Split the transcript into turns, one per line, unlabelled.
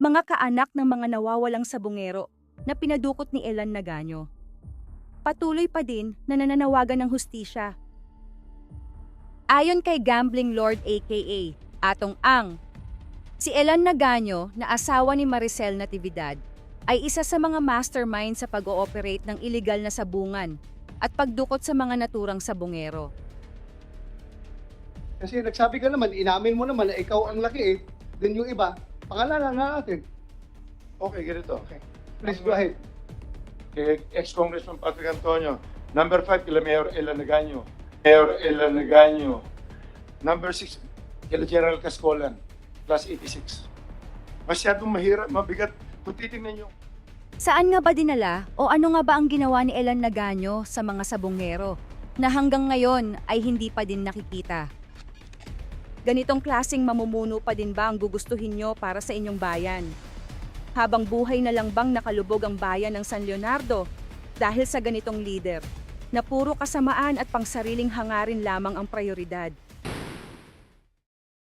mga kaanak ng mga nawawalang sabungero na pinadukot ni Elan Nagaño. Patuloy pa din na nananawagan ng hustisya. Ayon kay Gambling Lord aka Atong Ang, si Elan Nagaño na asawa ni Maricel Natividad ay isa sa mga mastermind sa pag-ooperate ng iligal na sabungan at pagdukot sa mga naturang sabungero.
Kasi nagsabi ka naman, inamin mo naman na ikaw ang laki eh. Then yung iba, pangalanan na natin.
Okay, ganito.
Okay. Please go ahead.
Kay ex-Congressman Patrick Antonio. Number 5, kila Mayor Elan Nagaño. Mayor Elan Nagaño. Number 6, kila General Cascolan. Class 86. Masyadong mahirap, mabigat. Kung titingnan nyo,
Saan nga ba dinala o ano nga ba ang ginawa ni Elan Nagaño sa mga sabungero na hanggang ngayon ay hindi pa din nakikita? Ganitong klaseng mamumuno pa din ba ang gugustuhin nyo para sa inyong bayan? Habang buhay na lang bang nakalubog ang bayan ng San Leonardo dahil sa ganitong leader na puro kasamaan at pangsariling hangarin lamang ang prioridad?